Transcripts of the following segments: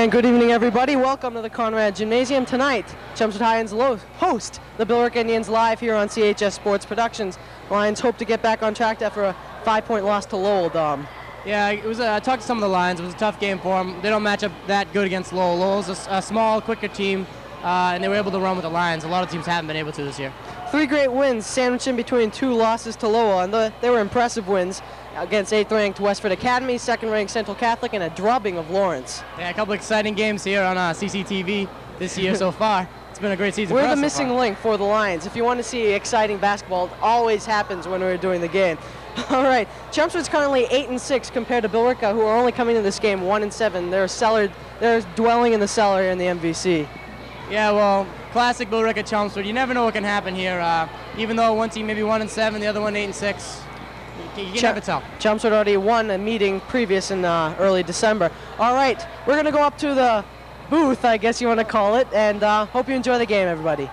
And good evening, everybody. Welcome to the Conrad Gymnasium. Tonight, Chelmsford Highlands host the Billerica Indians live here on CHS Sports Productions. Lions hope to get back on track after a 5-point loss to Lowell, Dom. Yeah, it was. I talked to some of the Lions. It was a tough game for them. They don't match up that good against Lowell. Lowell's a small, quicker team, and they were able to run with the Lions. A lot of teams haven't been able to this year. 3 great wins sandwiched in between 2 losses to Lowell, and they were impressive wins against 8th-ranked Westford Academy, 2nd-ranked Central Catholic, and a drubbing of Lawrence. Yeah, a couple exciting games here on CCTV this year so far. It's been a great season for us. We're the missing link for the Lions. If you want to see exciting basketball, it always happens when we're doing the game. All right, Chelmsford's currently 8-6 compared to Billerica, who are only coming into this game 1-7. They're dwelling in the cellar in the MVC. Yeah, well, classic Billerica Chelmsford. You never know what can happen here. Even though one team may be 1-7, the other one 8-6. You can never tell. Chelmsford already won a meeting previous in early December. All right, we're going to go up to the booth, I guess you want to call it, and hope you enjoy the game, everybody.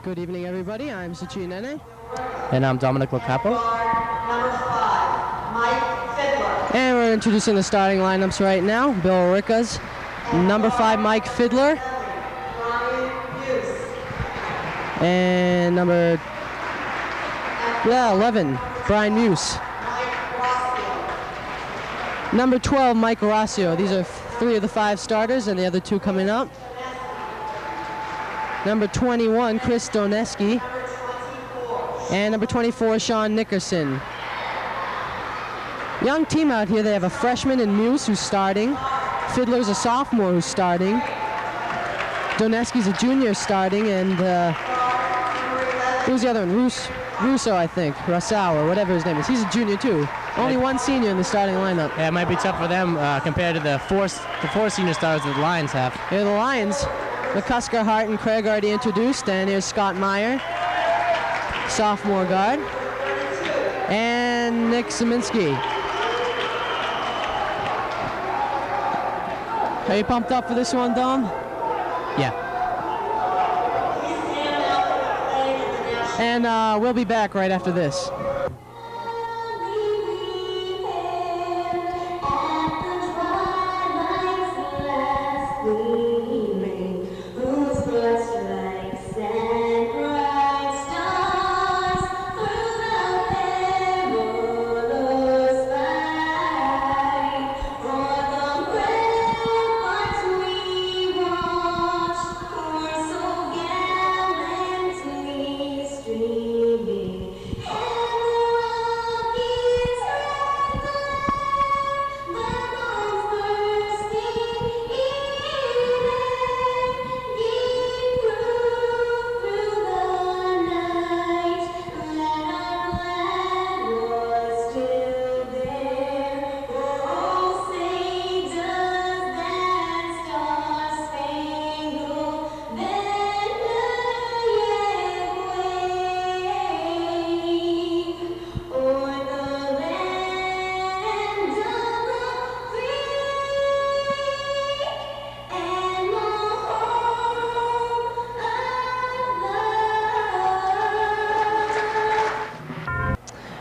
Good evening, everybody. I'm Sachin Nene. And I'm Dominic Locapo. Number 5, Mike Fiddler. And we're introducing the starting lineups right now. Billerica's number 5, Mike Fiddler. Brian Hughes. And number 11, Brian Muse. Mike Rossio. Number 12, Mike Rossio. These are 3 of the 5 starters, and the other 2 coming up. Number 21, Chris Doneski. Number 24. And number 24, Sean Nickerson. Young team out here. They have a freshman in Muse who's starting. Fiddler's a sophomore who's starting. Doneski's a junior starting, and who's the other one? Russo, I think. Rousseau, or whatever his name is. He's a junior too. Only 1 senior in the starting lineup. Yeah, it might be tough for them compared to the four senior stars that the Lions have. Here are the Lions. McCusker, Hart, and Craig already introduced, and here's Scott Meyer, sophomore guard, and Nick Zeminski. Are you pumped up for this one, Dom? Yeah. And we'll be back right after this.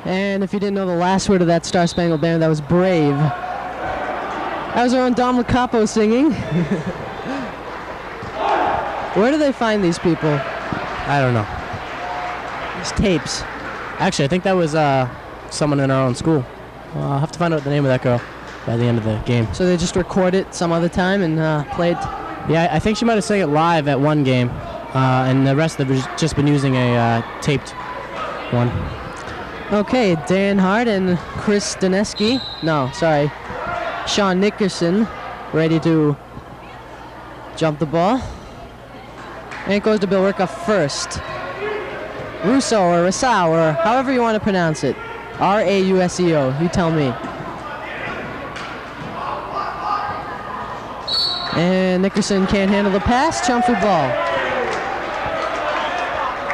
And if you didn't know the last word of that Star Spangled Banner, that was brave. That was our own Dom Locapo singing. Where do they find these people? I don't know. These tapes. Actually, I think that was someone in our own school. I'll have to find out the name of that girl by the end of the game. So they just record it some other time and play it? Yeah, I think she might have sang it live at one game, and the rest of them have just been using a taped one. Okay, Dan Hart and Chris Doneski. No, sorry. Sean Nickerson ready to jump the ball. And it goes to Billerica first. Russo or Rousseau or however you want to pronounce it. R-A-U-S-E-O. You tell me. And Nickerson can't handle the pass. Chelmsford ball.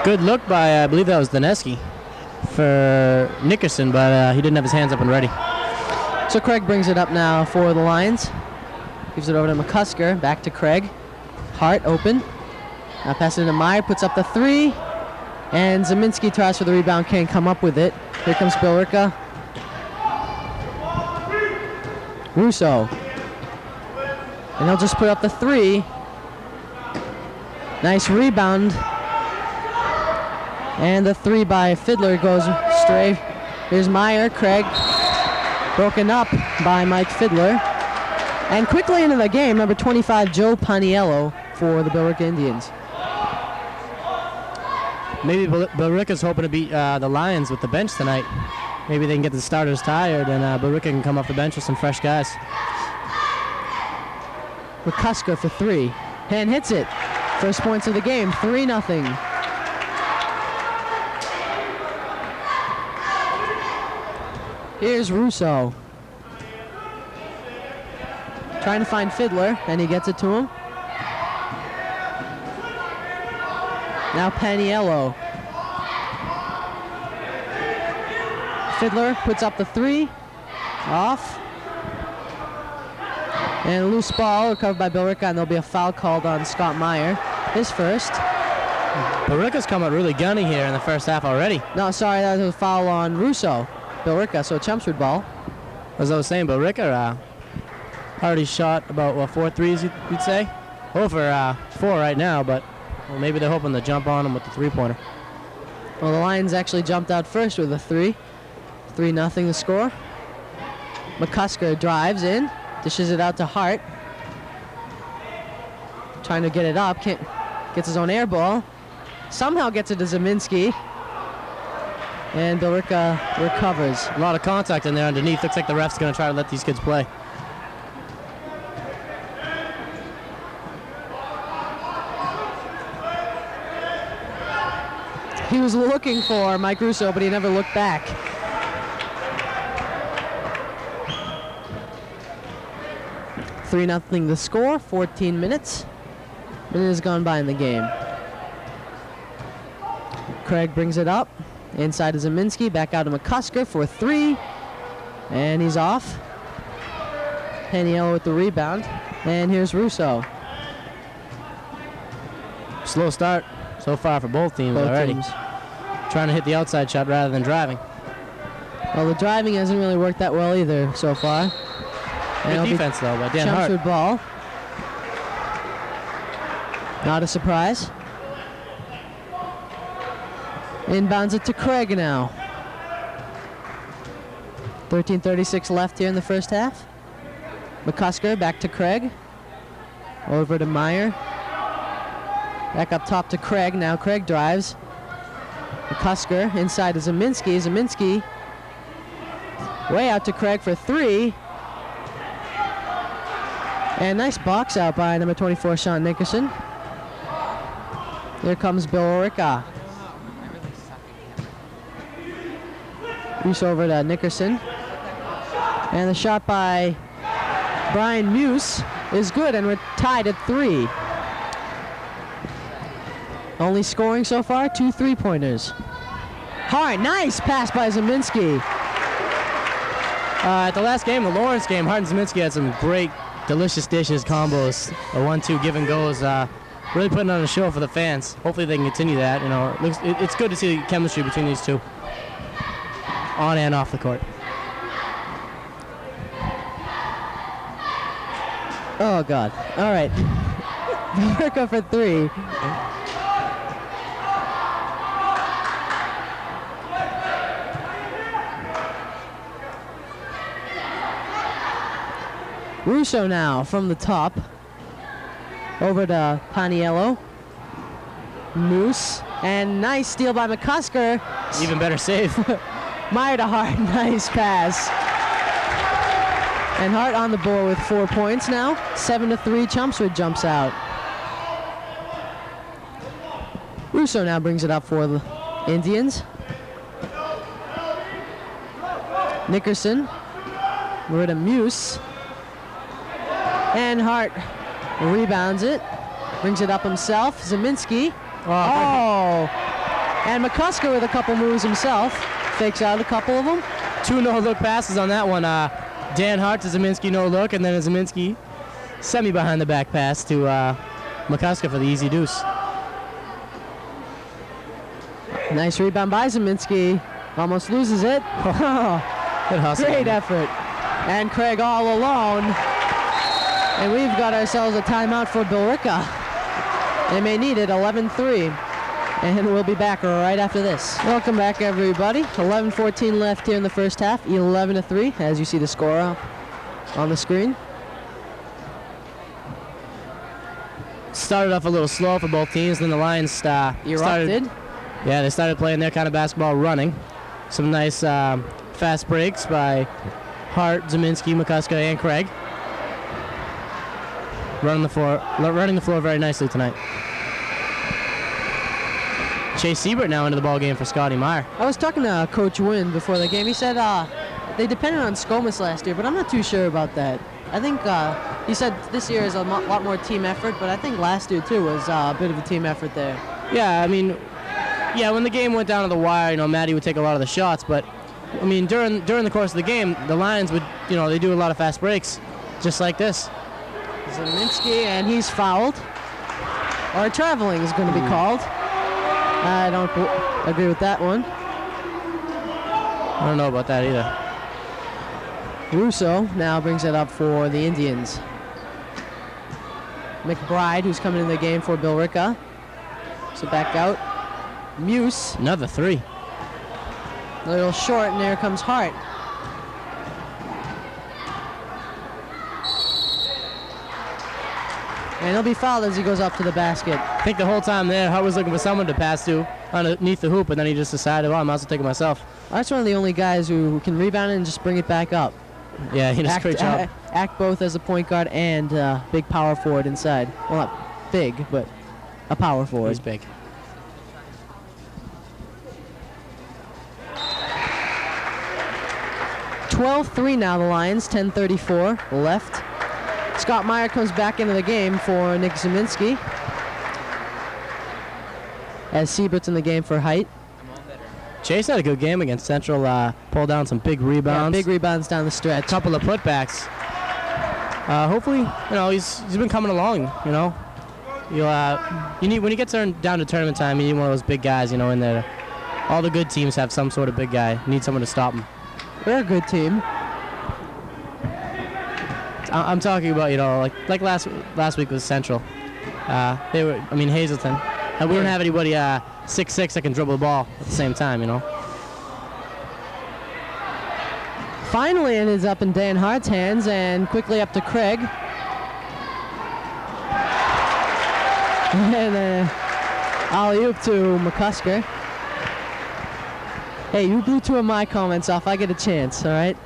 Good look by, I believe that was Doneski for Nickerson, but he didn't have his hands up and ready. So Craig brings it up now for the Lions. Gives it over to McCusker. Back to Craig. Hart open. Now passing it to Meyer. Puts up the three. And Zeminski tries for the rebound. Can't come up with it. Here comes Billerica. Russo. And he'll just put up the three. Nice rebound. And the three by Fiddler goes straight. Here's Meyer. Craig. Broken up by Mike Fiddler. And quickly into the game, number 25, Joe Paniello for the Billerica Indians. Maybe Billerica's hoping to beat the Lions with the bench tonight. Maybe they can get the starters tired and Billerica can come off the bench with some fresh guys. McCusker for three. And hits it. First points of the game, 3-0. Here's Russo. Trying to find Fiddler, and he gets it to him. Now Paniello. Fiddler puts up the three. Off. And a loose ball recovered by Billerica, and there'll be a foul called on Scott Meyer. His first. Billerica's come out really gunny here in the first half already. No, sorry, that was a foul on Russo. Billerica, so Chelmsford ball. As I was saying, Billerica already shot about 4 threes, you'd say. Over 4 right now, but maybe they're hoping to jump on him with the three-pointer. Well, the Lions actually jumped out first with a three. 3-0 the score. McCusker drives in, dishes it out to Hart. Trying to get it up, gets his own air ball. Somehow gets it to Zeminski. And Billerica recovers. A lot of contact in there underneath. Looks like the ref's going to try to let these kids play. He was looking for Mike Russo, but he never looked back. Three 3-0 the score, 14 minutes. Minute has gone by in the game. Craig brings it up. Inside to Zeminski, back out to McCusker for 3. And he's off. Paniello with the rebound. And here's Russo. Slow start so far for both teams Both already. teams. Trying to hit the outside shot rather than driving. Well, the driving hasn't really worked that well either so far. Good defense though by Dan Hart. Chelmsford ball. Not a surprise. Inbounds it to Craig now. 13:36 left here in the first half. McCusker back to Craig. Over to Meyer. Back up top to Craig. Now Craig drives. McCusker inside to Zeminski. Zeminski way out to Craig for 3. And nice box out by number 24, Sean Nickerson. Here comes Billerica. Reese over to Nickerson. And the shot by Brian Muse is good, and we're tied at 3. Only scoring so far, 2 3-pointers. Hart, nice pass by Zeminski. At the last game, the Lawrence game, Hart and Zeminski had some great, delicious dishes, combos, a 1-2 give and goes. Really putting on a show for the fans. Hopefully they can continue that. You know, it's good to see the chemistry between these two, on and off the court. Oh God! All right, Billerica for 3. Russo now from the top. Over to Paniello. Moose. And nice steal by McCusker. Even better save. Meyer to Hart. Nice pass. And Hart on the board with 4 points now. 7-3. Chelmsford jumps out. Russo now brings it up for the Indians. Nickerson. Over to Muse. And Hart Rebounds it. Brings it up himself. Zeminski. Oh. And McCusker with a couple moves himself. Fakes out a couple of them. 2 no-look passes on that one. Dan Hart to Zeminski no-look, and then a Zeminski semi-behind-the-back pass to McCusker for the easy deuce. Nice rebound by Zeminski. Almost loses it. Good hustle. Great effort. And Craig all alone. And we've got ourselves a timeout for Billerica. They may need it, 11-3. And we'll be back right after this. Welcome back, everybody. 11:14 left here in the first half. 11-3, as you see the score up on the screen. Started off a little slow for both teams, then the Lions Erupted. they started playing their kind of basketball running. Some nice fast breaks by Hart, Zeminski, McCusker, and Craig. Running the floor very nicely tonight. Chase Siebert now into the ball game for Scotty Meyer. I was talking to Coach Wynn before the game. He said they depended on Skomas last year, but I'm not too sure about that. I think he said this year is a lot more team effort, but I think last year too was a bit of a team effort there. Yeah, I mean, when the game went down to the wire, Maddie would take a lot of the shots, but I mean, during the course of the game, the Lions would, they do a lot of fast breaks, just like this. Zeminski, and he's fouled. Or traveling is going to be called. I don't agree with that one. I don't know about that either. Russo now brings it up for the Indians. McBride, who's coming in the game for Billerica. So back out. Muse. Another 3. A little short, and there comes Hart. And he'll be fouled as he goes up to the basket. I think the whole time there, Hart was looking for someone to pass to underneath the hoop, and then he just decided, I might as well take it myself. Hart's one of the only guys who can rebound it and just bring it back up. Yeah, he does a great job. Act both as a point guard and big power forward inside. Well, not big, but a power forward. He's big. (12-3) now the Lions, 10:34 left. Scott Meyer comes back into the game for Nick Zeminski. As Siebert's in the game for Height. Chase had a good game against Central. Pulled down some big rebounds. Yeah, big rebounds down the stretch. Couple of putbacks. Hopefully, he's been coming along. You need when you get down to tournament time, you need one of those big guys. In there. All the good teams have some sort of big guy. You need someone to stop him. They're a good team. I'm talking about like last week with Central. They were Hazelton. And we don't have anybody 6'6" that can dribble the ball at the same time. Finally, it is up in Dan Hart's hands and quickly up to Craig. And alley-oop to McCusker. Hey, you blew 2 of my comments off. I get a chance, all right?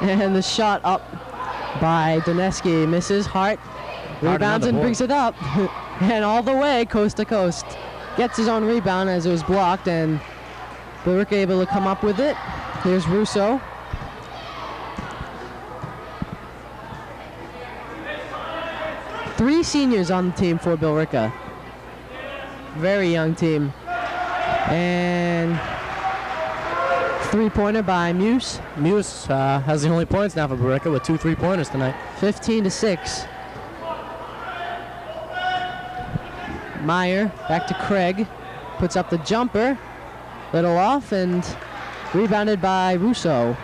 And the shot up by Doneski misses. Hart rebounds and brings it up. And all the way, coast to coast. Gets his own rebound as it was blocked, and Billerica able to come up with it. Here's Russo. Three seniors on the team for Billerica. Very young team. And three-pointer by Muse. Muse has the only points now for Billerica with 2 3-pointers tonight. 15-6. Meyer back to Craig. Puts up the jumper. Little off and rebounded by Russo.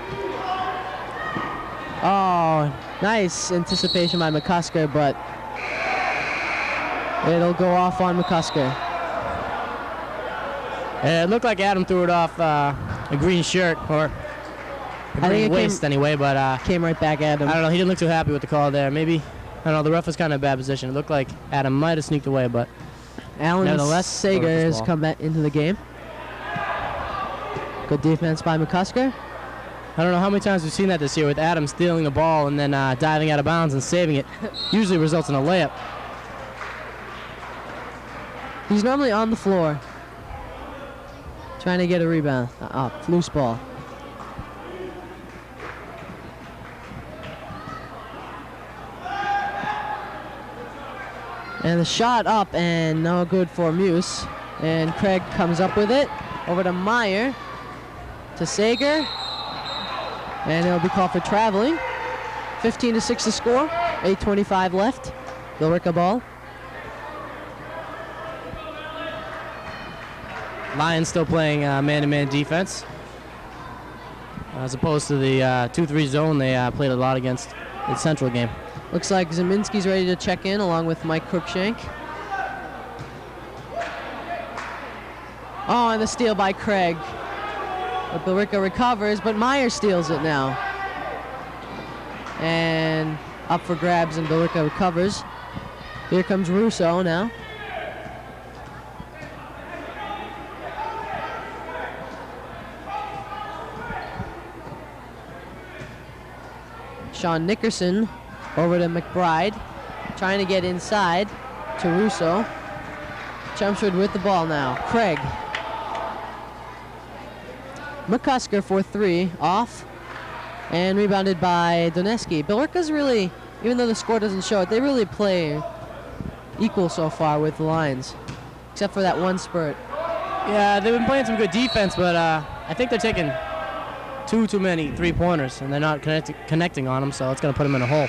Oh, nice anticipation by McCusker, but it'll go off on McCusker. It looked like Adam threw it off a green shirt or a green waist anyway, but came right back at him. I don't know. He didn't look too happy with the call there. Maybe, I don't know. The ref was kind of in a bad position. It looked like Adam might have sneaked away, but Alan nevertheless, Sager has come back into the game. Good defense by McCusker. I don't know how many times we've seen that this year with Adam stealing the ball and then diving out of bounds and saving it. Usually results in a layup. He's normally on the floor. Trying to get a rebound. Up. Loose ball. And the shot up and no good for Muse. And Craig comes up with it. Over to Meyer. To Sager. And it'll be called for traveling. 15-6 to score. 8:25 left. Billerica ball. Lions still playing man-to-man defense. As opposed to the 2-3 zone they played a lot against the Central game. Looks like Zeminski's ready to check in along with Mike Cruikshank. Oh, and the steal by Craig. But Billerica recovers, but Meyer steals it now. And up for grabs, and Billerica recovers. Here comes Russo now. Sean Nickerson over to McBride, trying to get inside to Russo. Chelmsford with the ball now. Craig. McCusker for 3, off, and rebounded by Doneski. Billerica's really, even though the score doesn't show it, they really play equal so far with the Lions, except for that one spurt. Yeah, they've been playing some good defense, but I think they're taking too many three-pointers, and they're not connecting on them, so it's going to put them in a hole.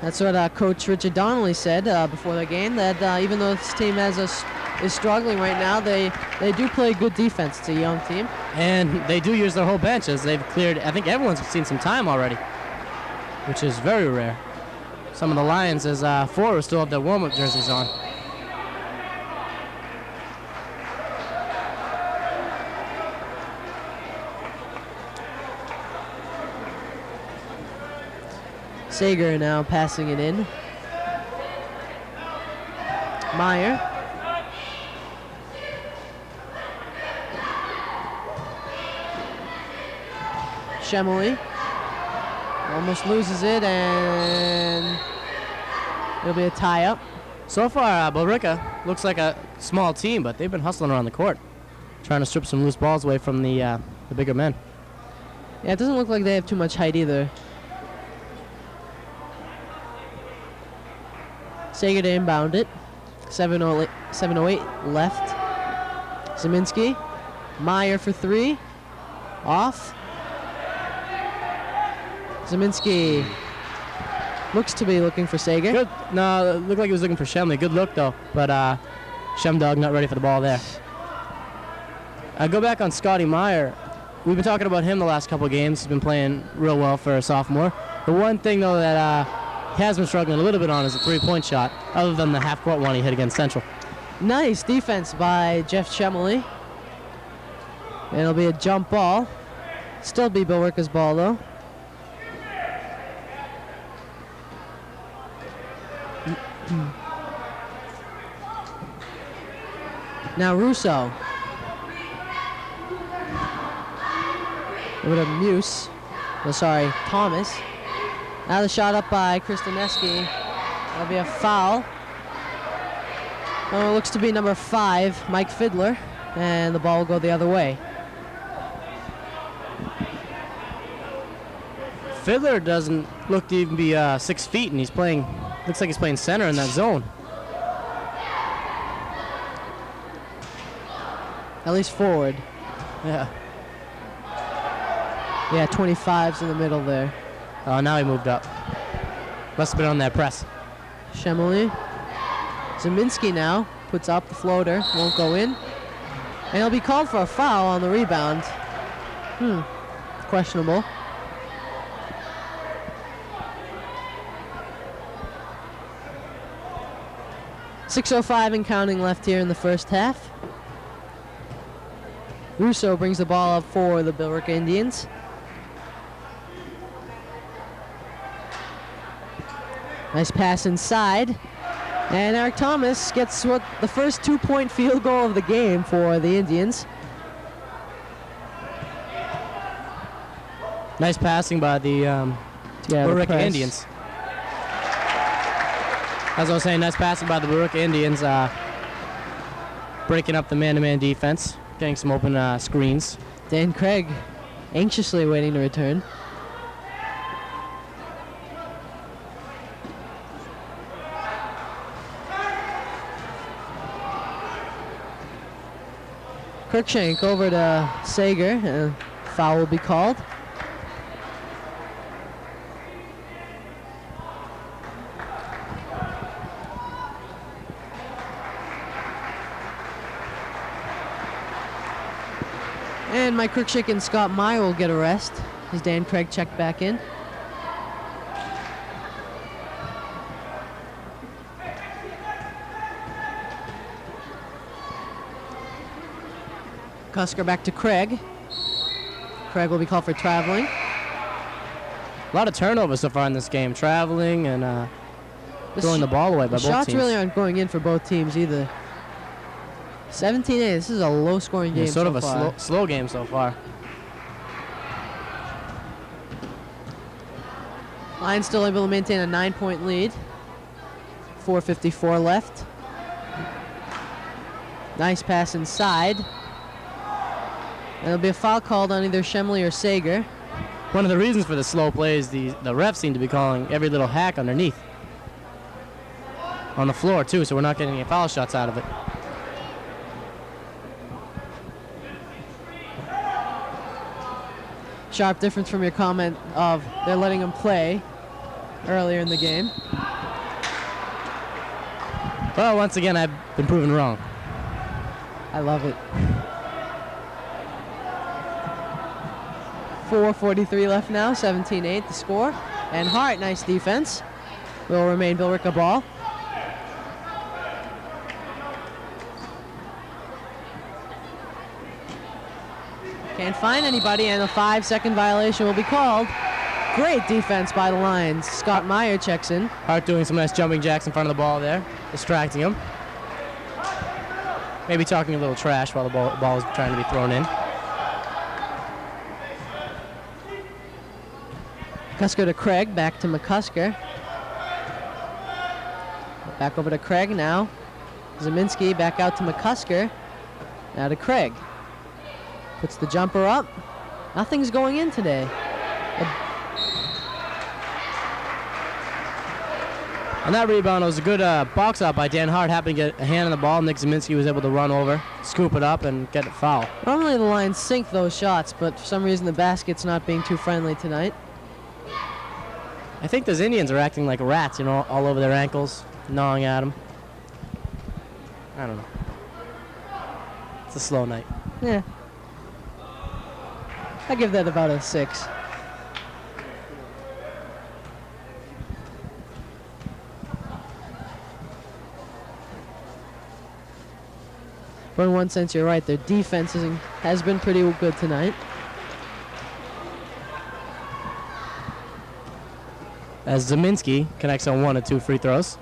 That's what Coach Richard Donnelly said before the game, that even though this team is struggling right now, they do play good defense. It's a young team. And they do use their whole bench, as they've cleared. I think everyone's seen some time already, which is very rare. Some of the Lions, as forwards, still have their warm-up jerseys on. Sager now passing it in. Meyer. Shemley almost loses it, and it'll be a tie-up. So far, Billerica looks like a small team, but they've been hustling around the court, trying to strip some loose balls away from the bigger men. Yeah, it doesn't look like they have too much height either. Sager to inbound it. 7:08 left. Zeminski. Meyer for 3. Off. Zeminski looks to be looking for Sager. Good. No, it looked like he was looking for Shemley. Good look, though. But Shemdog not ready for the ball there. I go back on Scotty Meyer. We've been talking about him the last couple of games. He's been playing real well for a sophomore. The one thing, though, that he has been struggling a little bit on is a three-point shot, other than the half-court one he hit against Central. Nice defense by Jeff Shemley. And it'll be a jump ball. Still be Billerica's ball, though. Now Russo. Over to Muse. Oh, sorry, Thomas. Now the shot up by Chris Doneski. That'll be a foul. Oh, it looks to be number 5, Mike Fiddler. And the ball will go the other way. Fiddler doesn't look to even be 6 feet, and he's playing, looks like he's playing center in that zone. At least forward. Yeah. Yeah, 25's in the middle there. Oh, now he moved up. Must have been on that press. Shemley. Zeminski now puts up the floater. Won't go in. And he'll be called for a foul on the rebound. Questionable. .605 and counting left here in the first half. Russo brings the ball up for the Billerica Indians. Nice pass inside. And Eric Thomas gets the first 2-point field goal of the game for the Indians. Nice passing by the Billerica Indians. As I was saying, nice passing by the Billerica Indians, breaking up the man-to-man defense. getting some open screens. Dan Craig anxiously waiting to return. Cruikshank over to Sager. Foul will be called. And Mike Cruikshank and Scott Meyer will get a rest as Dan Craig checked back in. Cusker back to Craig. Craig will be called for traveling. A lot of turnovers so far in this game. Traveling and throwing the ball away by both teams. Shots really aren't going in for both teams either. 17-8. This is a low-scoring game sort so of far. a slow game so far. Lions still able to maintain a 9-point lead. 4:54 left. Nice pass inside. And there'll be a foul called on either Shemley or Sager. One of the reasons for the slow play is the refs seem to be calling every little hack underneath. On the floor, too, so we're not getting any foul shots out of it. Sharp difference from your comment of they're letting him play earlier in the game. Well, once again, I've been proven wrong. I love it. 4:43 left now, 17-8 the score. And Hart, nice defense. Will remain Billerica ball. Can't find anybody, and a 5-second violation will be called. Great defense by the Lions. Scott Meyer checks in. Hart doing some nice jumping jacks in front of the ball there, distracting him. Maybe talking a little trash while the ball is trying to be thrown in. Cusker to Craig, back to McCusker. Back over to Craig now. Zeminski back out to McCusker. Now to Craig. Puts the jumper up. Nothing's going in today. On that rebound, it was a good box out by Dan Hart. Happened to get a hand on the ball. Nick Zeminski was able to run over, scoop it up, and get a foul. Normally the Lions sink those shots, but for some reason the basket's not being too friendly tonight. I think those Indians are acting like rats, you know, all over their ankles, gnawing at them. I don't know. It's a slow night. Yeah. I give that about a 6. But in one sense, you're right. Their defense has been pretty good tonight. As Zeminski connects on 1 of 2 free throws.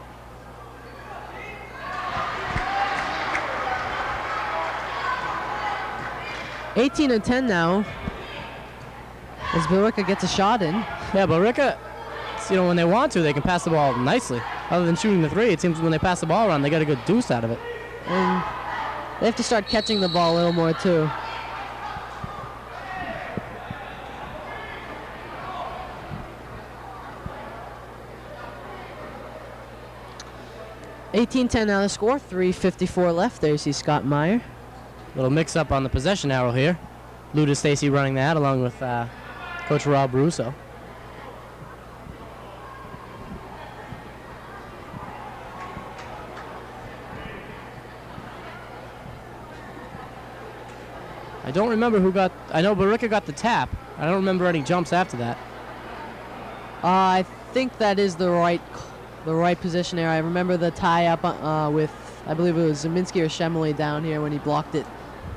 (18-10) now. As Billerica gets a shot in. Yeah, but Billerica, you know, when they want to, they can pass the ball nicely. Other than shooting the 3, it seems when they pass the ball around, they get a good deuce out of it. And they have to start catching the ball a little more too. (18-10) now the score. 3:54 left. There you see Scott Meyer. Little mix-up on the possession arrow here. Luda Stacy running that along with Coach Rob Russo. I don't remember who got. I know Billerica got the tap. I don't remember any jumps after that. I think that is the right position there. I remember the tie-up with, I believe it was Zeminski or Shemley down here when he blocked it,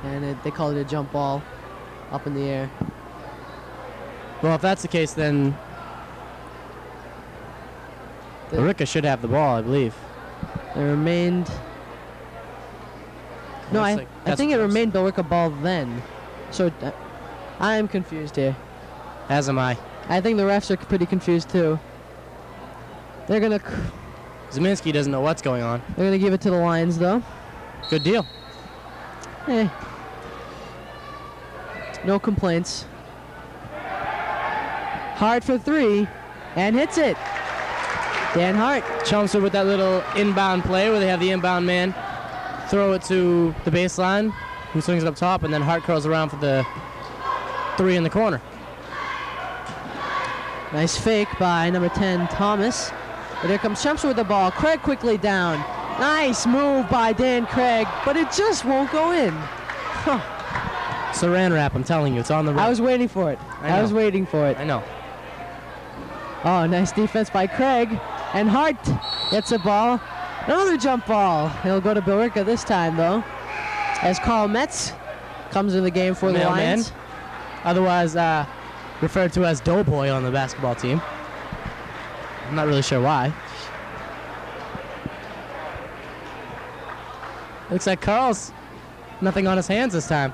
and they called it a jump ball up in the air. Well, if that's the case, then Billerica should have the ball, I believe. It remained. No, I think it remained Billerica ball then. So I am confused here. As am I. I think the refs are pretty confused too. They're gonna Zeminski doesn't know what's going on. give it to the Lions though. Good deal. Hey. No complaints. Hart for three, and hits it. Dan Hart. Chumps it with that little inbound play where they have the inbound man throw it to the baseline, who swings it up top, and then Hart curls around for the three in the corner. Nice fake by number 10, Thomas. But here comes Chumps with the ball. Craig quickly down. Nice move by Dan Craig, but it just won't go in. Huh. Saran wrap, I'm telling you, it's on the rim. I was waiting for it. I was waiting for it. I know. Oh, nice defense by Craig. And Hart gets a ball. Another jump ball. He'll go to Billerica this time, though, as Carl Metz comes in the game for the Mailman. Lions. Otherwise referred to as Doughboy on the basketball team. I'm not really sure why. Looks like Carl's nothing on his hands this time,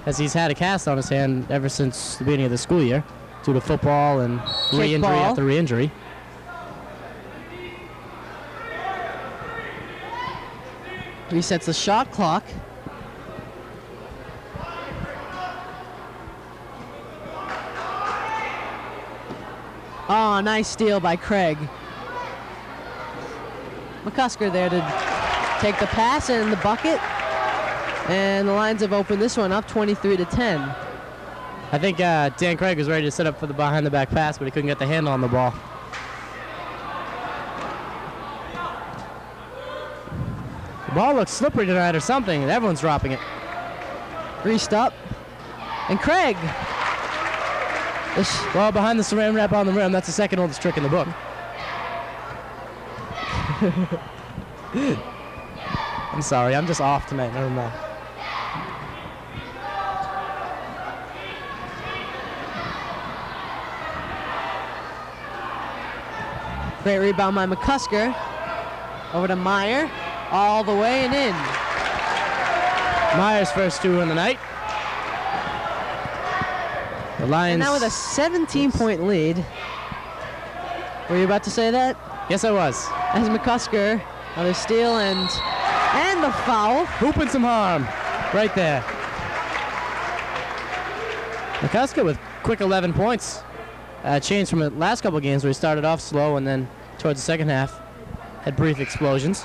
as he's had a cast on his hand ever since the beginning of the school year due to football and re-injury ball. after re-injury. Resets the shot clock. Oh, nice steal by Craig. McCusker there to take the pass and the bucket. And the Lions have opened this one up 23-10. I think Dan Craig was ready to set up for the behind-the-back pass, but he couldn't get the handle on the ball. The ball looks slippery tonight or something, and everyone's dropping it. Greased up. And Craig. Well, behind the saran wrap on the rim, that's the second oldest trick in the book. I'm sorry, I'm just off tonight. Never mind. Great rebound by McCusker. Over to Meyer. All the way and in. Meyer's first two in the night. The Lions. And now with a 17-point lead. Were you about to say that? Yes, I was. As McCusker, another steal and the foul. Hooping some harm. Right there. McCusker with quick 11 points. Changed from the last couple games where he started off slow and then towards the second half had brief explosions.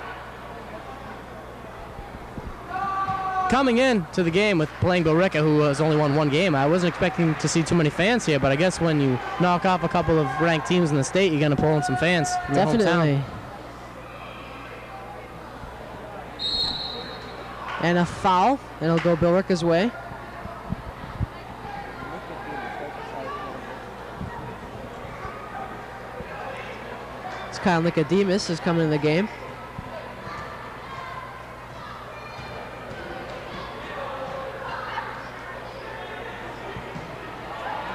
Coming in to the game with playing Billerica, who has only won one game, I wasn't expecting to see too many fans here, but I guess when you knock off a couple of ranked teams in the state, you're going to pull in some fans. From your Definitely. hometown. And a foul, and it'll go Billerica's way. It's Kyle Nicodemus is coming in the game.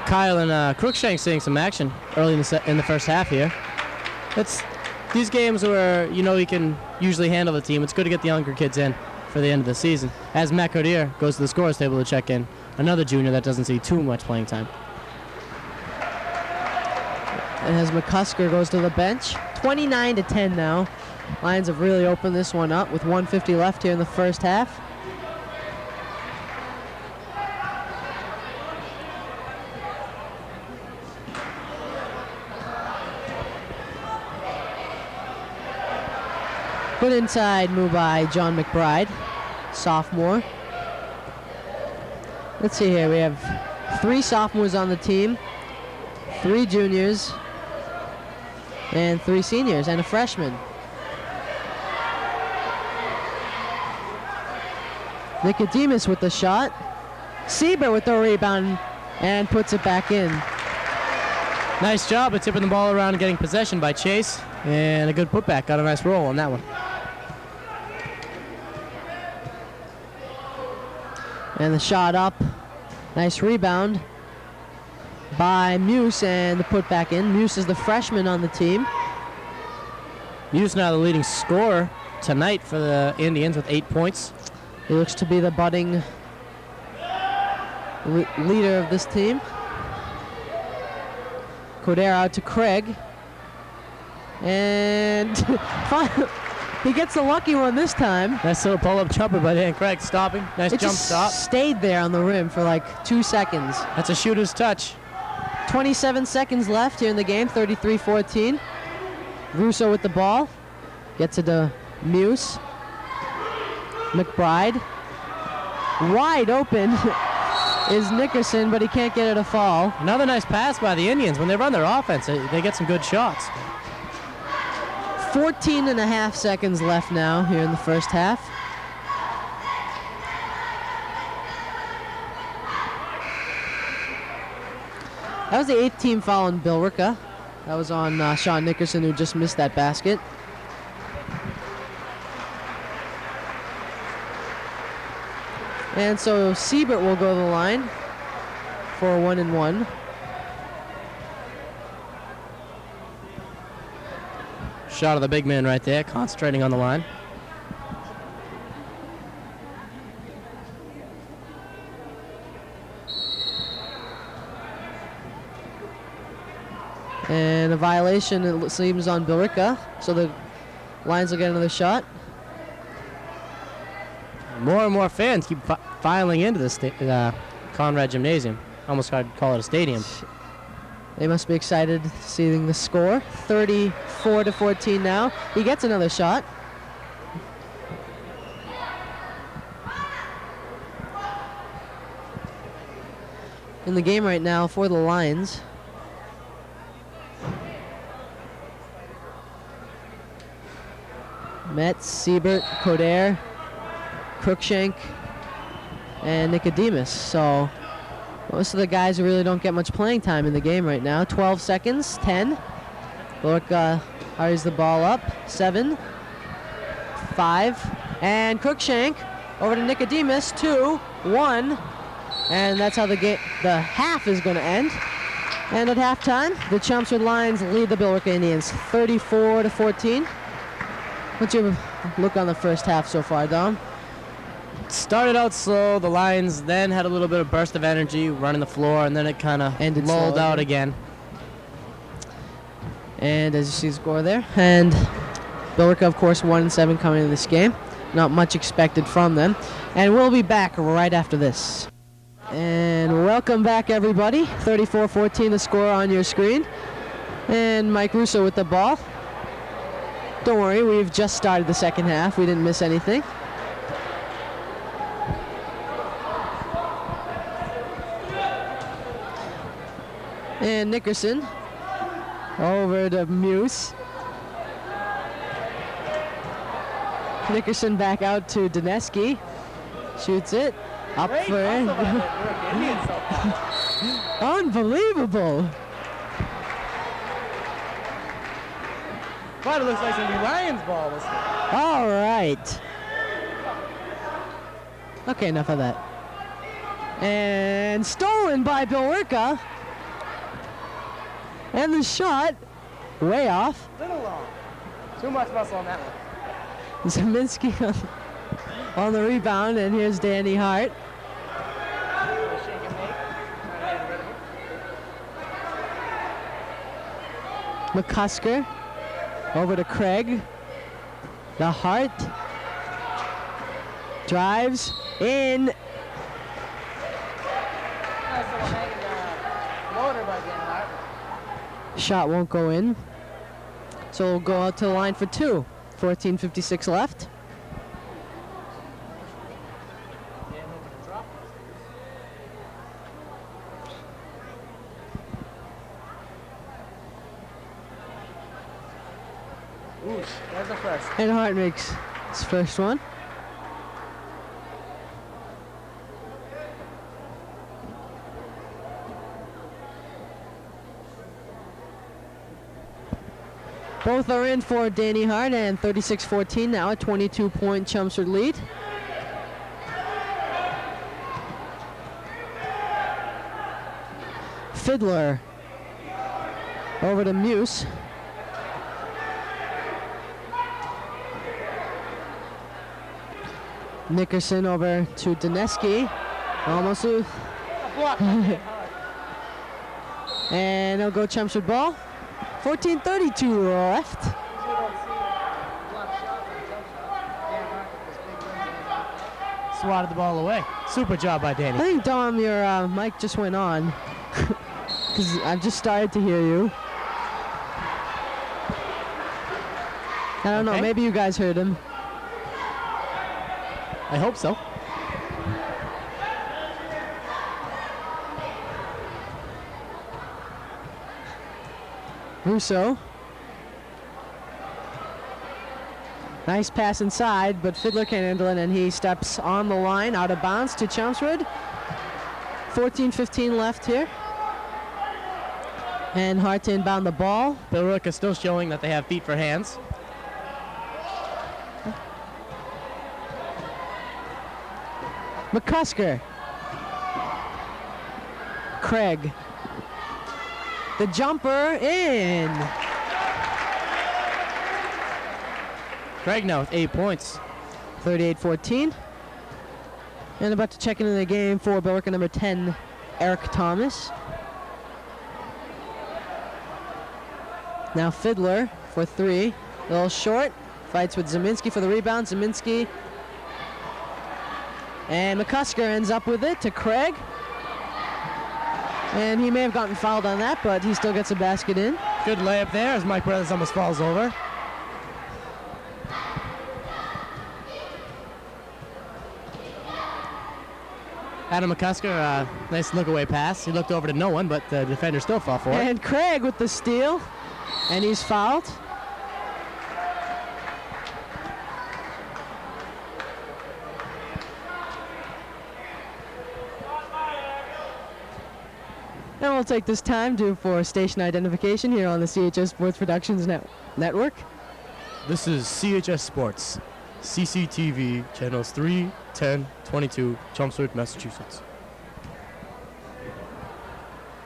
Kyle and Crookshank seeing some action early in the first half here. It's these games where you know you can usually handle the team. It's good to get the younger kids in for the end of the season. As Matt Codier goes to the scores table to check in, another junior that doesn't see too much playing time. And as McCusker goes to the bench, 29-10 now. Lions have really opened this one up with 1:50 left here in the first half. Good inside move by John McBride, sophomore. Let's see here, we have 3 sophomores on the team, 3 juniors, and 3 seniors, and a freshman. Nicodemus with the shot. Sieber with the rebound and puts it back in. Nice job of tipping the ball around and getting possession by Chase. And a good putback. Got a nice roll on that one. And the shot up. Nice rebound by Muse and the putback in. Muse is the freshman on the team. Muse now the leading scorer tonight for the Indians with 8 points. He looks to be the budding leader of this team. Codera out to Craig. And He gets the lucky one this time. Nice little pull-up jumper by Dan Craig, stopping. Nice It jump just stop. stayed there on the rim for like 2 seconds. That's a shooter's touch. 27 seconds left here in the game, 33-14. Russo with the ball. Gets it to Muse. McBride. Wide open is Nickerson, but he can't get it to fall. Another nice pass by the Indians. When they run their offense, they get some good shots. 14 and a half seconds left now here in the first half. That was the 8th team foul on Billerica. That was on Sean Nickerson, who just missed that basket. And so Siebert will go to the line for a 1-and-1. Shot of the big man right there, concentrating on the line. And a violation, it seems, on Billerica. So the Lions will get another shot. More and more fans keep filing into the Conrad Gymnasium. Almost hard to call it a stadium. They must be excited seeing the score. 34-14 now. He gets another shot. In the game right now for the Lions. Metz, Siebert, Coder, Cruikshank, and Nicodemus. So most of the guys who really don't get much playing time in the game right now. 12 seconds, 10. Billerica hurries the ball up. 7, 5, and Cruikshank over to Nicodemus. 2, 1, and that's how the half is going to end. And at halftime, the Chelmsford Lions lead the Billerica Indians 34-14. What's your look on the first half so far, Dom? Started out slow, the Lions then had a little bit of burst of energy running the floor, and then it kind of lulled out again. And as you see the score there, and Billerica, of course, 1-7 coming into this game. Not much expected from them. And we'll be back right after this. And welcome back, everybody. 34-14 the score on your screen. And Mike Russo with the ball. Don't worry, we've just started the second half. We didn't miss anything. And Nickerson over to Muse. Nickerson back out to Doneski. Shoots it. Up for it. Unbelievable. But it looks like some Lions ball this time. All right. Okay, enough of that. And stolen by Billerica. And the shot, way off. Little long. Too much muscle on that one. Zeminski on the rebound, and here's Danny Hart. McCusker over to Craig. The Hart drives in. Shot won't go in. So we'll go out to the line for 2. 14:56 left. Ooh, there's the first. And Hart makes his first one. Both are in for Danny Hart, and 36-14 now, a 22-point Chelmsford lead. Fiddler over to Muse. Nickerson over to Doneski. Almost. And he'll go Chelmsford ball. 14:32 left. swatted the ball away. Super job by I Danny. think, Dom, your mic just went on. Because I've just started to hear you. I don't know, Okay. maybe you guys heard him. I hope so. Russo. Nice pass inside, but Fiddler can't handle it, and he steps on the line, out of bounds to Chelmsford. 14-15 left here. And Hart to inbound the ball. Billerica still showing that they have feet for hands. McCusker. Craig. The jumper in. Craig now with 8 points. 38-14. And about to check into the game for Billerica number 10, Eric Thomas. Now Fiddler for 3. A little short. Fights with Zeminski for the rebound. Zeminski. And McCusker ends up with it to Craig. And he may have gotten fouled on that, but he still gets a basket in. Good layup there as Mike Brothers almost falls over. Adam McCusker, nice look-away pass. He looked over to no one, but the defender still fell for it. And Craig with the steal. And he's fouled. And we'll take this time for station identification here on the CHS Sports Productions Network. This is CHS Sports, CCTV, channels 3, 10, 22, Chelmsford, Massachusetts.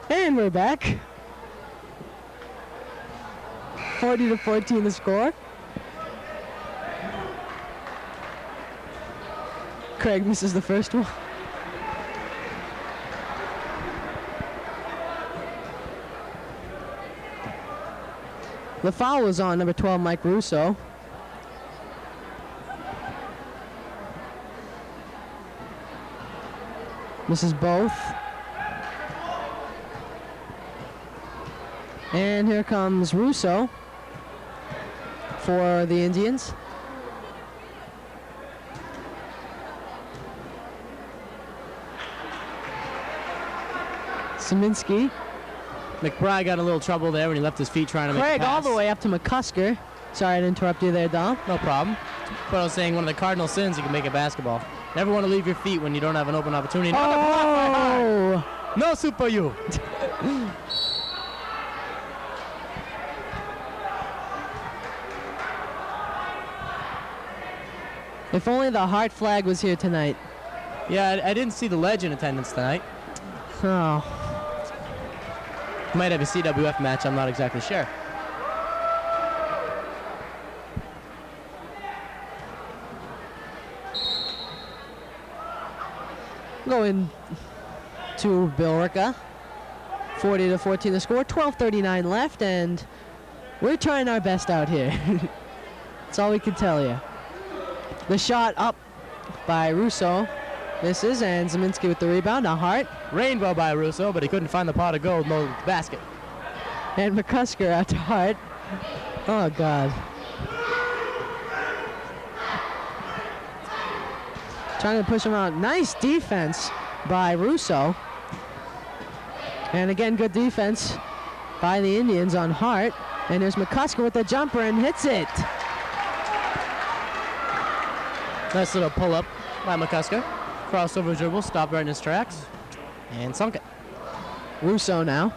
And we're back. 40-14 the score. Craig misses the first one. The foul was on number 12, Mike Russo. Misses both. And here comes Russo for the Indians. Zeminski. McBride got a little trouble there when he left his feet trying to make a Craig all pass. the way up to McCusker. Sorry to interrupt you there, Dom. No problem. But I was saying one of the cardinal sins you can make a basketball. Never want to leave your feet when you don't have an open opportunity. Another block by Hart. Oh! No super you. If only the Hart flag was here tonight. Yeah, I didn't see the ledge in attendance tonight. Oh. Might have a CWF match, I'm not exactly sure. Going to Billerica. 40-14 the score. 12:39 left, and we're trying our best out here. That's all we can tell you. The shot up by Russo. Misses, and Zeminski with the rebound. Now Hart. Rainbow by Russo, but he couldn't find the pot of gold, no basket. And McCusker out to Hart. Oh, God. Trying to push him out. Nice defense by Russo. And again, good defense by the Indians on Hart. And there's McCusker with the jumper and hits it. Nice little pull-up by McCusker. Crossover dribble, stopped right in his tracks, and sunk it. Russo now.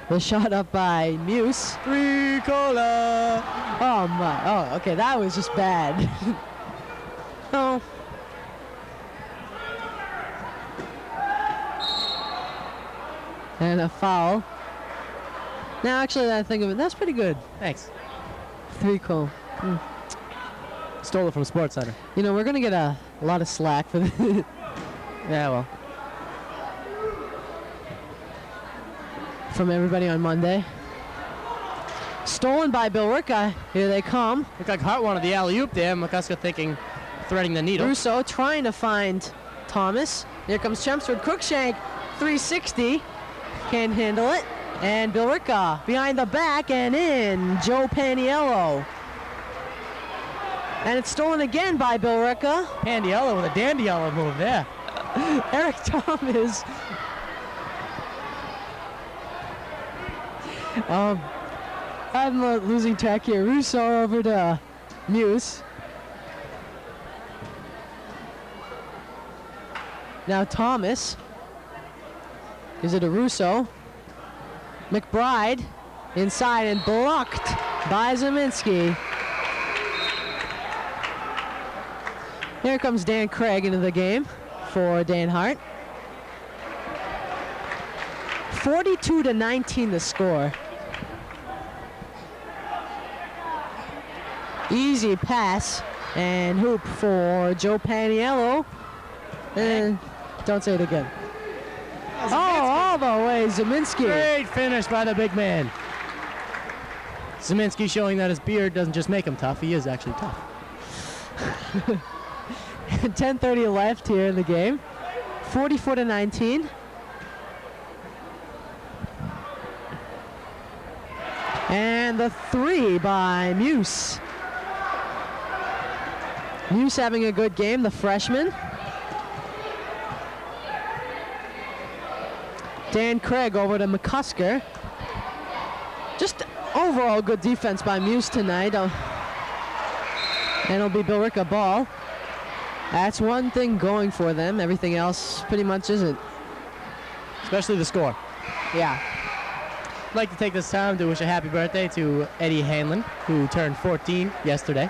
The shot up by Muse. Ricola! Oh my, oh, okay, that was just bad. Oh. And a foul. Now, actually, that I think of it, that's pretty good. Thanks. 3 cool. Stole it from Sports Center. You know, we're going to get a lot of slack for this. Yeah, well. From everybody on Monday. Stolen by Billerica. Here they come. Looked like Hart wanted the alley-oop there. McCusker thinking, threading the needle. Russo trying to find Thomas. Here comes Chelmsford. Crookshank, 360. Can't handle it. And Billerica behind the back and in. Joe Paniello. And it's stolen again by Billerica. Pandiello with a dandiello move there. Eric Thomas. I'm losing track here. Russo over to Muse. Now Thomas. Is it a Russo? McBride inside and blocked by Zeminski. Here comes Dan Craig into the game for Dan Hart. 42-19 the score. Easy pass and hoop for Joe Paniello. And don't say it again. Oh, all the way, Zeminski. Great finish by the big man. Zeminski showing that his beard doesn't just make him tough, he is actually tough. 10:30 left here in the game. 44-19. And the three by Muse. Muse having a good game, the freshman. Dan Craig over to McCusker. Just overall good defense by Muse tonight. And it'll be Billerica ball. That's one thing going for them. Everything else pretty much isn't. Especially the score. Yeah. I'd like to take this time to wish a happy birthday to Eddie Hanlon, who turned 14 yesterday.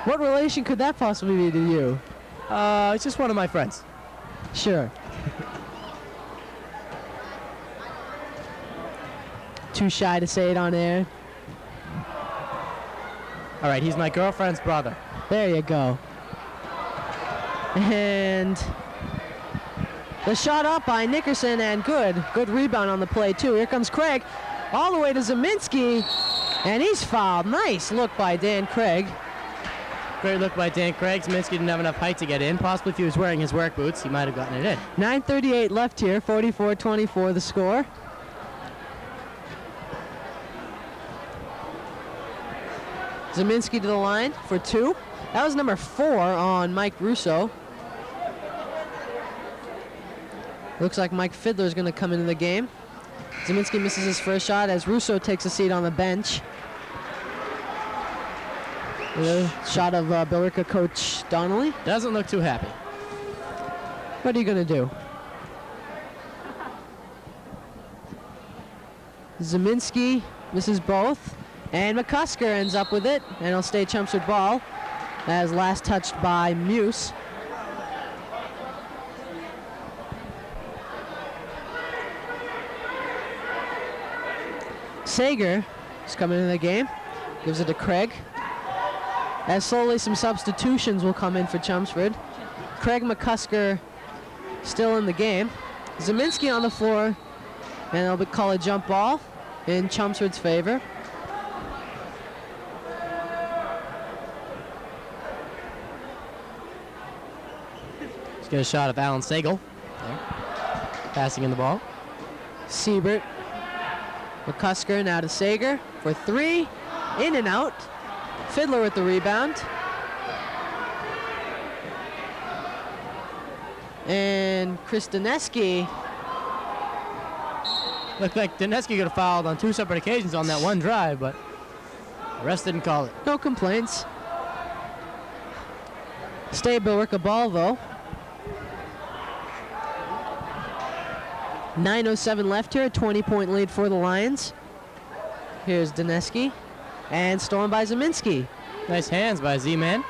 What relation could that possibly be to you? It's just one of my friends. Sure. Too shy to say it on air. All right, he's my girlfriend's brother. There you go. And the shot up by Nickerson and good rebound on the play too. Here comes Craig all the way to Zeminski and he's fouled. Nice look by Dan Craig. Great look by Dan Craig. Zeminski didn't have enough height to get in. Possibly if he was wearing his work boots, he might have gotten it in. 9:38 left here, 44-24 the score. Zeminski to the line for two. That was number 4 on Mike Russo. Looks like Mike Fiddler is going to come into the game. Zeminski misses his first shot as Russo takes a seat on the bench. A shot of Billerica coach Donnelly. Doesn't look too happy. What are you going to do? Zeminski misses both. And McCusker ends up with it. And it'll stay Chelmsford ball as last touched by Muse. Sager is coming into the game. Gives it to Craig. As slowly some substitutions will come in for Chelmsford. Craig McCusker still in the game. Zeminski on the floor. And they'll call a jump ball in Chelmsford's favor. Let's get a shot of Alan Sagel. There. Passing in the ball. Siebert. McCusker now to Sager for 3. In and out. Fiddler with the rebound. And Chris Doneski. Looked like Doneski could have fouled on 2 separate occasions on that one drive, but the rest didn't call it. No complaints. Stay Billerica ball though. 9:07 left here, a 20-point lead for the Lions. Here's Doneski. And stolen by Zeminski. Nice hands by Z-Man.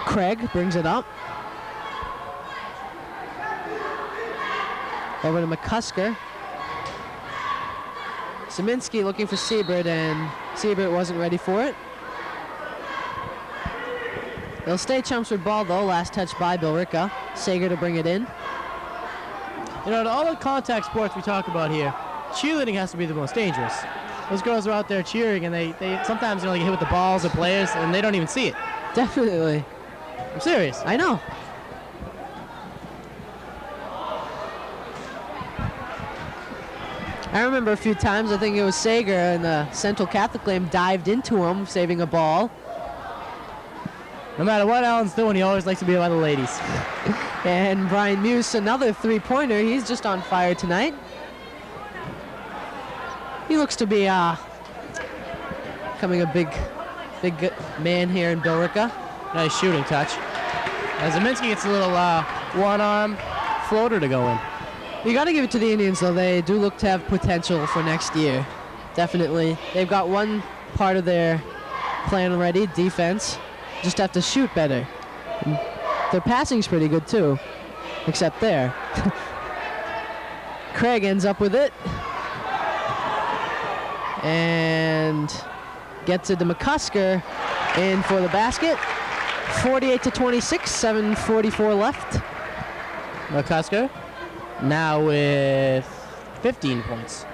Craig brings it up. Over to McCusker. Zeminski looking for Siebert, and Siebert wasn't ready for it. They'll stay Chelmsford ball though, last touch by Billerica. Sager to bring it in. You know, to all the contact sports we talk about here, cheerleading has to be the most dangerous. those girls are out there cheering, and they sometimes get hit with the balls or players, and they don't even see it. Definitely. I'm serious. I know. I remember a few times, I think it was Sager in the Central Catholic game dived into him, saving a ball. No matter what Alan's doing, he always likes to be by the ladies. And Brian Muse, another three-pointer. He's just on fire tonight. He looks to be becoming a big man here in Billerica. Nice shooting touch. As Zeminski gets a little one-arm floater to go in. You got to give it to the Indians, though. They do look to have potential for next year. Definitely. They've got one part of their plan ready, defense. Just have to shoot better. And their passing's pretty good, too. Except there. Craig ends up with it. And gets it to McCusker. In for the basket. 48-26, 7:44 left. McCusker now with 15 points.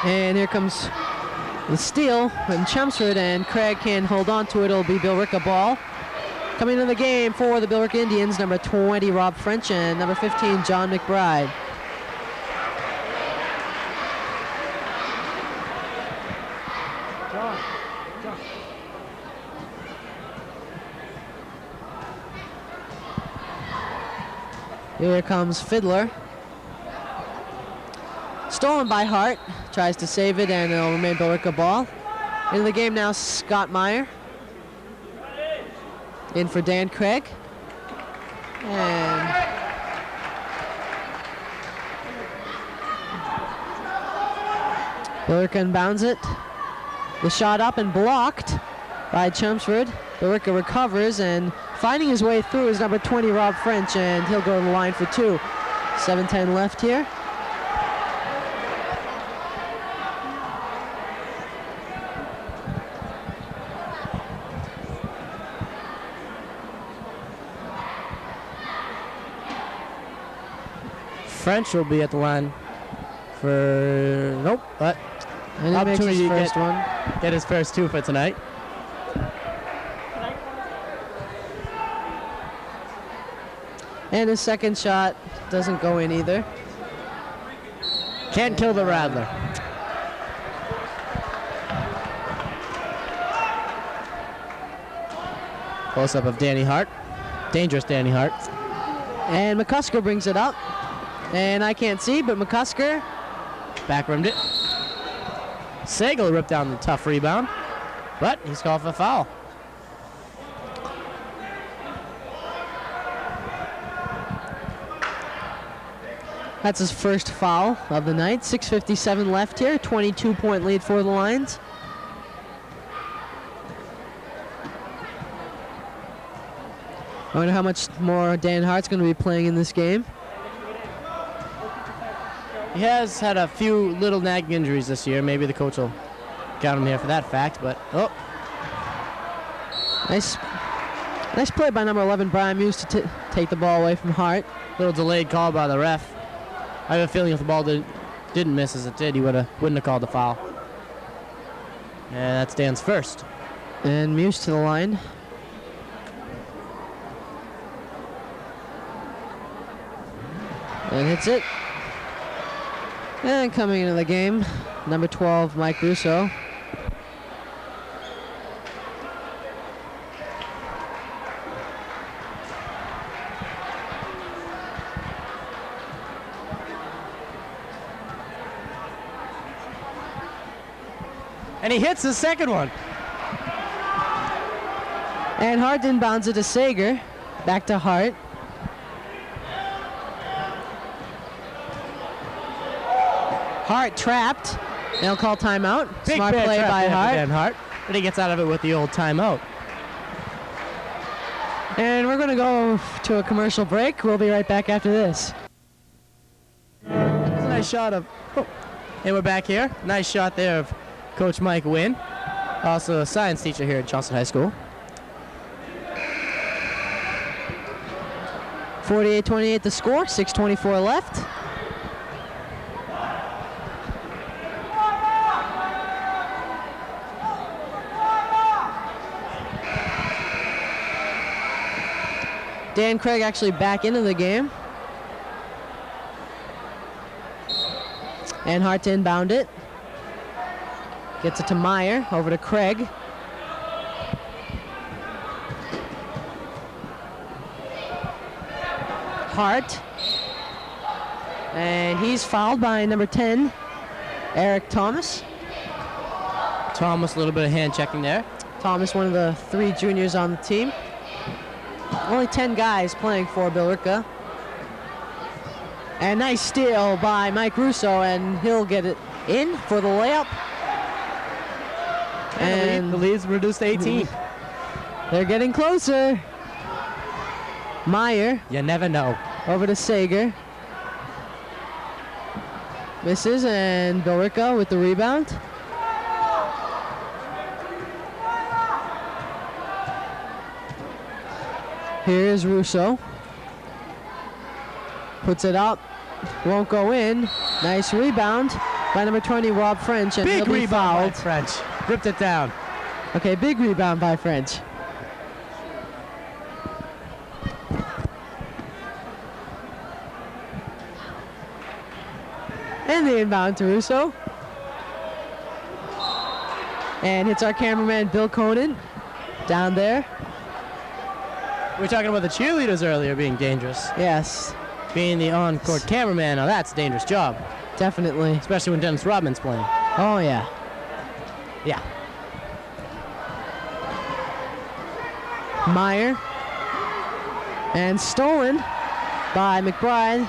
And here comes the steal from Chelmsford, and Craig can hold on to it. It'll be Billerica ball. Coming into the game for the Billerica Indians, number 20, Rob French, and number 15, John McBride. Here comes Fiddler. Stolen by Hart. Tries to save it, and it'll remain Billerica ball. Into the game now, Scott Meyer. In for Dan Craig. And Billerica inbounds it. The shot up and blocked by Chelmsford. Billerica recovers, and finding his way through is number 20, Rob French, and he'll go to the line for two. 7:10 left here. French will be at the line for but And he makes his opportunity to first one. get his first two for tonight. And his second shot doesn't go in either. Can't kill the Rattler. Close up of Danny Hart. Dangerous Danny Hart. And McCusker brings it up. And I can't see, but McCusker. Back rimmed it. Sagal ripped down the tough rebound, but he's called for a foul. That's his first foul of the night. 6:57 left here. 22-point lead for the Lions. I wonder how much more Dan Hart's going to be playing in this game. He has had a few little nagging injuries this year. Maybe the coach will count him here for that fact, but Nice play by number 11, Brian Muse, to take the ball away from Hart. little delayed call by the ref. I have a feeling if the ball didn't miss as it did, he wouldn't have called the foul. And that stands first. And Muse to the line. And hits it. And coming into the game, number 12, Mike Russo. And he hits the second one. And Hart inbounds it to Sager. Back to Hart. Hart trapped. They'll call timeout. Big Smart fair play trap by there for Hart. Dan Hart. But he gets out of it with the old timeout. And we're going to go to a commercial break. We'll be right back after this. That's a nice shot of... And we're back here. Nice shot there of Coach Mike Wynn. Also a science teacher here at Charleston High School. 48-28 the score. 6:24 left. Dan Craig actually back into the game. And Hart to inbound it. Gets it to Meyer, over to Craig. Hart. And he's fouled by number 10, Eric Thomas. Thomas, a little bit of hand checking there. Thomas, one of the 3 juniors on the team. Only 10 guys playing for Billerica. And nice steal by Mike Russo, and he'll get it in for the layup. And the lead's reduced to 18. They're getting closer. Meyer. You never know. Over to Sager. Misses, and Billerica with the rebound. Here's Russo. Puts it up. Won't go in. Nice rebound by number 20, Rob French. And Big he'll be rebound by fouled. French. Ripped it down. Okay, big rebound by French. And the inbound to Russo. And hits our cameraman Bill Conan down there. We were talking about the cheerleaders earlier being dangerous. Yes, Being the on-court cameraman, now that's a dangerous job. definitely. Especially when Dennis Rodman's playing. Oh, yeah. Yeah. Meyer. And stolen by McBride.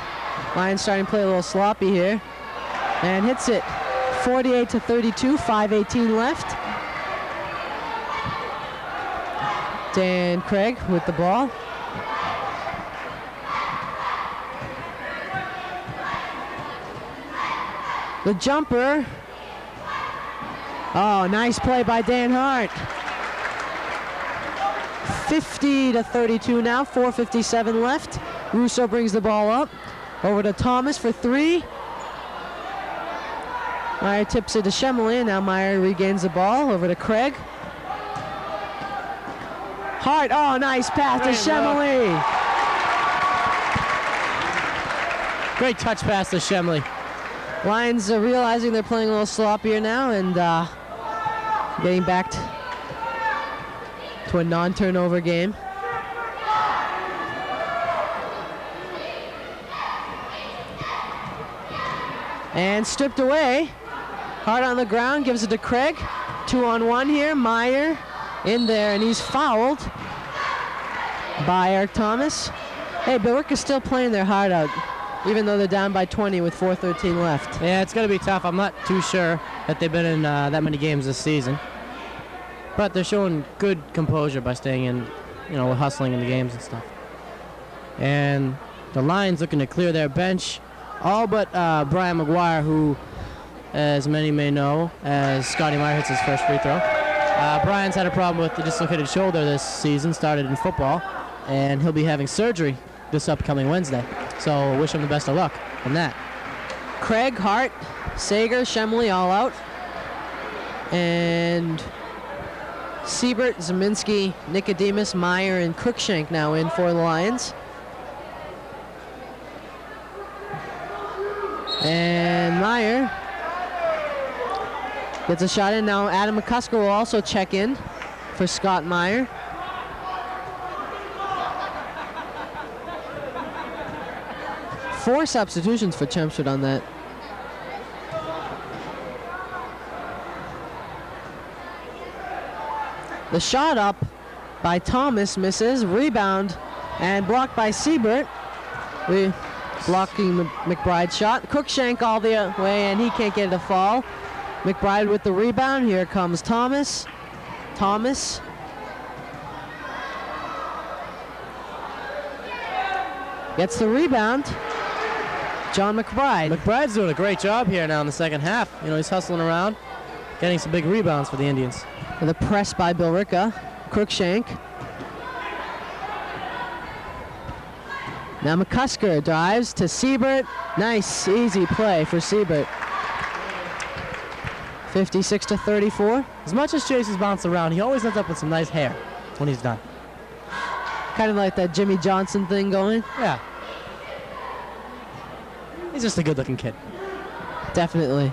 Lions starting to play a little sloppy here. And hits it 48-32, 5:18 left. Dan Craig with the ball. The jumper. Oh, nice play by Dan Hart. 50-32 now, 4:57 left. Russo brings the ball up. Over to Thomas for 3. Meyer tips it to Shemley, and now Meyer regains the ball. Over to Craig. Hart, oh, nice pass to Shemley. Great touch pass to Shemley. Lions are realizing they're playing a little sloppier now, and getting back to a non-turnover game. And stripped away. Hart on the ground, gives it to Craig. 2-on-1 here. Meyer in there, and he's fouled by Eric Thomas. Hey, Billerica's still playing their heart out, even though they're down by 20 with 4:13 left. Yeah, it's going to be tough. I'm not too sure that they've been in that many games this season. But they're showing good composure by staying in, hustling in the games and stuff. And the Lions looking to clear their bench, all but Brian McGuire, who, as many may know, as Scotty Meyer hits his first free throw. Brian's had a problem with the dislocated shoulder this season, started in football, and he'll be having surgery this upcoming Wednesday. So wish him the best of luck in that. Craig, Hart, Sager, Shemley all out. And Siebert, Zeminski, Nicodemus, Meyer, and Cruikshank now in for the Lions. And Meyer gets a shot in. Now Adam McCusker will also check in for Scott Meyer. Four substitutions for Chelmsford on that. The shot up by Thomas misses. Rebound and blocked by Siebert. Blocking McBride's shot. Cruikshank all the way, and he can't get it to fall. McBride with the rebound. Here comes Thomas. Thomas. Gets the rebound. John McBride. McBride's doing a great job here now in the second half. He's hustling around, getting some big rebounds for the Indians. The press by Billerica. Cruikshank. Now McCusker drives to Siebert. Nice, easy play for Siebert. 56-34. As much as Chase has bounced around, he always ends up with some nice hair when he's done. Kind of like that Jimmy Johnson thing going. Yeah. He's just a good-looking kid. Definitely.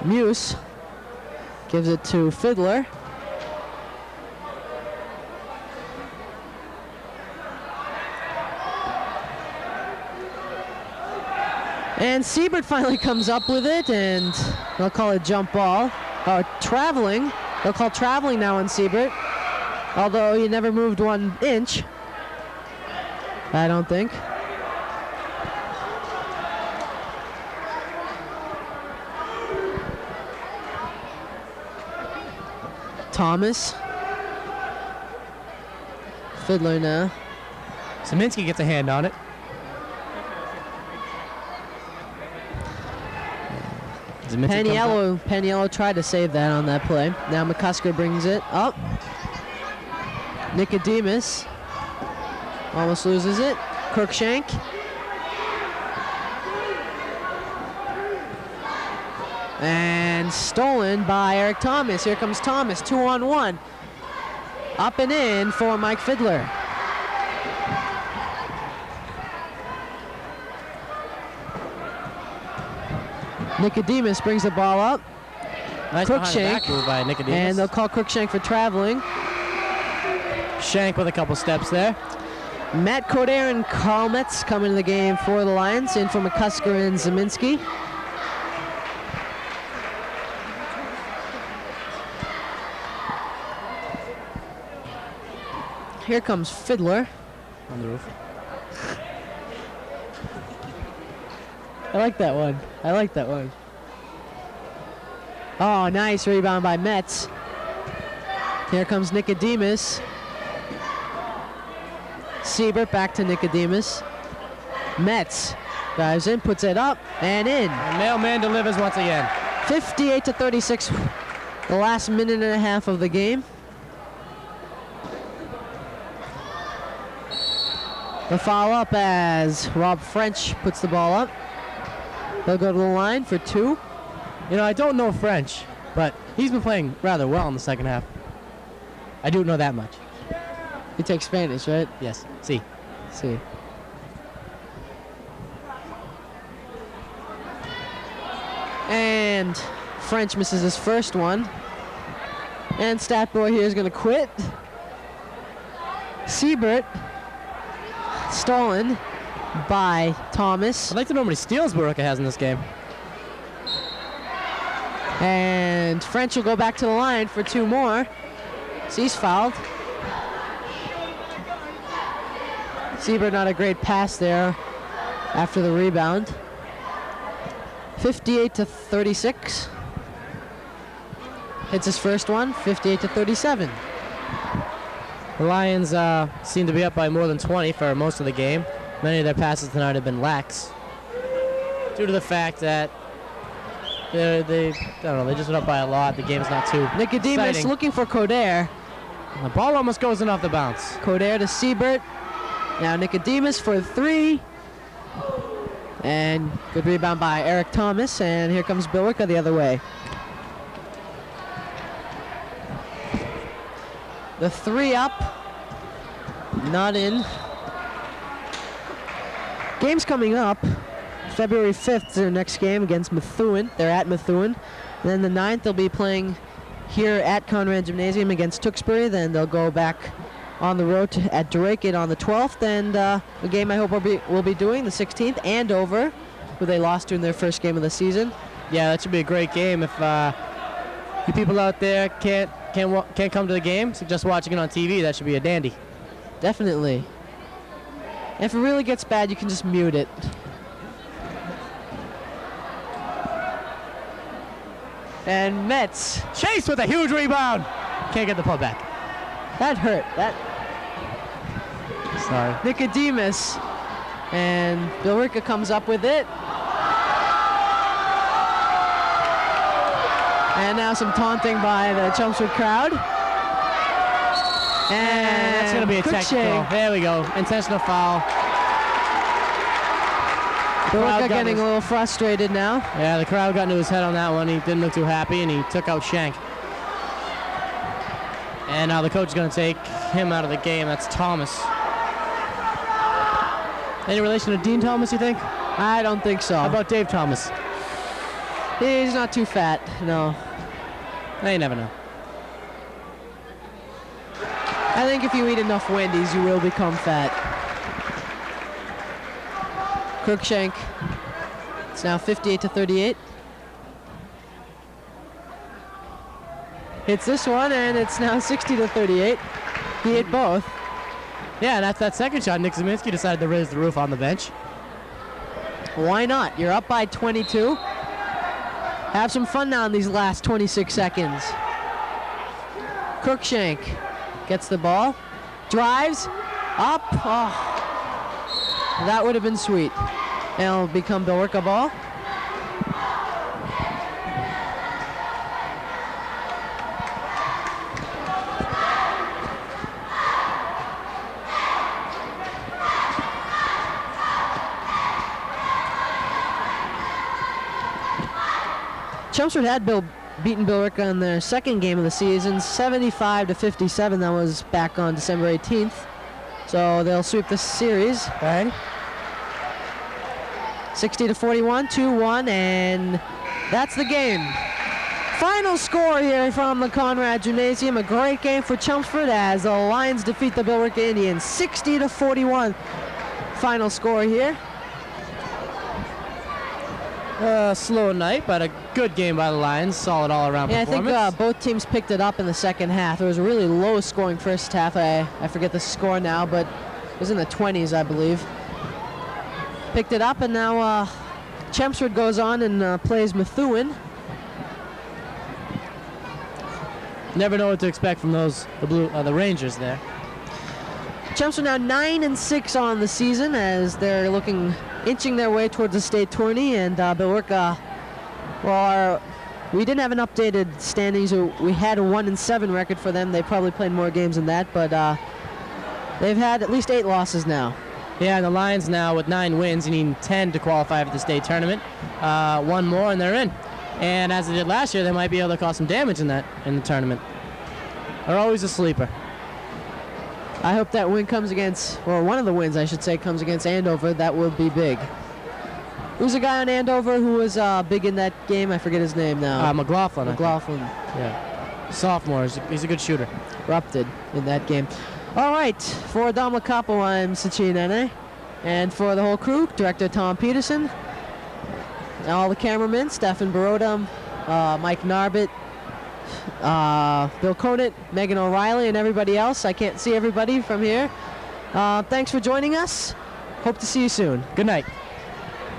Muse gives it to Fiddler. And Siebert finally comes up with it, and they'll call it jump ball. Traveling. They'll call traveling now on Siebert. Although he never moved 1 inch. I don't think. Thomas. Fiddler now. Zeminski gets a hand on it. Paniello tried to save that on that play. Now McCusker brings it up. Nicodemus almost loses it. Crookshank. And stolen by Eric Thomas. Here comes Thomas, 2-on-1. Up and in for Mike Fiddler. Nicodemus brings the ball up. Nice Crookshank. move by Nicodemus. And they'll call Crookshank for traveling. Shank with a couple steps there. Matt Coder and Carl Metz come into the game for the Lions, in for McCusker and Zeminski. Here comes Fiddler. On the roof. I like that one. I like that one. Oh, nice rebound by Metz. Here comes Nicodemus. Siebert back to Nicodemus. Metz dives in, puts it up, and in. And Mailman delivers once again. 58-36, the last minute and a half of the game. The foul up as Rob French puts the ball up. They'll go to the line for 2. You know, I don't know French, but he's been playing rather well in the second half. I do know that much. You take Spanish, right? Yes. See. See. And French misses his first one. And Stat Boy here is going to quit. Siebert stolen by Thomas. I'd like to know how many steals Billerica has in this game. And French will go back to the line for 2 more. So he's fouled. Siebert not a great pass there after the rebound. 58-36. Hits his first one, 58-37. The Lions seem to be up by more than 20 for most of the game. Many of their passes tonight have been lax due to the fact that they just went up by a lot. The game's not too Nicodemus exciting. looking for Coder. The ball almost goes in off the bounce. Coder to Siebert. Now Nicodemus for 3. And good rebound by Eric Thomas. And here comes Billerica the other way. The 3 up. Not in. Game's coming up. February 5th is their next game against Methuen. They're at Methuen. Then the 9th they'll be playing here at Conrad Gymnasium against Tewksbury. Then they'll go back on the road at Drake on the 12th. And a game I hope we'll be doing the 16th, Andover, who they lost to in their first game of the season. Yeah, that should be a great game. If you people out there can't come to the game, so just watching it on TV, that should be a dandy. Definitely. And if it really gets bad, you can just mute it. And Metz. Chase with a huge rebound. Can't get the pull back. That hurt. Sorry. Nicodemus. And Billerica comes up with it. And now some taunting by the Chelmsford crowd. And that's going to be a technical. There we go. Intentional foul. Billerica getting a little frustrated now. Yeah, the crowd got into his head on that one. He didn't look too happy, and he took out Shank. And now the coach is going to take him out of the game. That's Thomas. Any relation to Dean Thomas, you think? I don't think so. How about Dave Thomas? He's not too fat, no. You never know. I think if you eat enough Wendy's, you will become fat. Crookshank. It's now 58-38. Hits this one, and it's now 60-38. He hit both. Yeah, and after that second shot, Nick Zeminski decided to raise the roof on the bench. Why not? You're up by 22. Have some fun now in these last 26 seconds. Crookshank gets the ball, drives, up. Oh, that would have been sweet. And it'll become Billerica ball. Chelmsford had beaten Billerica in their second game of the season, 75-57. That was back on December 18th. So they'll sweep the series. Right. 60-41, 2-1, and that's the game. Final score here from the Conrad Gymnasium. A great game for Chelmsford as the Lions defeat the Billerica Indians, 60-41. Final score here. Slow night, but a good game by the Lions. Solid all-around performance. I think both teams picked it up in the second half. It was a really low-scoring first half. I forget the score now, but it was in the 20s, I believe. Picked it up, and now Chelmsford goes on and plays Methuen. Never know what to expect from the Rangers there. Chelmsford now 9-6 on the season as they're inching their way towards the state tourney, and Billerica, we didn't have an updated standings. We had a 1-7 record for them. They probably played more games than that, but they've had at least 8 losses now. Yeah, and the Lions now with 9 wins, you need 10 to qualify for the state tournament. 1 more and they're in. And as they did last year, they might be able to cause some damage in the tournament. They're always a sleeper. I hope that win comes against, one of the wins, I should say, comes against Andover. That will be big. Who's the guy on Andover who was big in that game? I forget his name now. McLaughlin. McLaughlin. Yeah. Sophomore. He's a good shooter. Erupted in that game. All right. For Dom Lacapo, I'm Sachin Nene. And for the whole crew, Director Tom Peterson. And all the cameramen, Stefan Barodum, Mike Narbit, Bill Conant, Megan O'Reilly, and everybody else. I can't see everybody from here. Thanks for joining us. Hope to see you soon. Good night.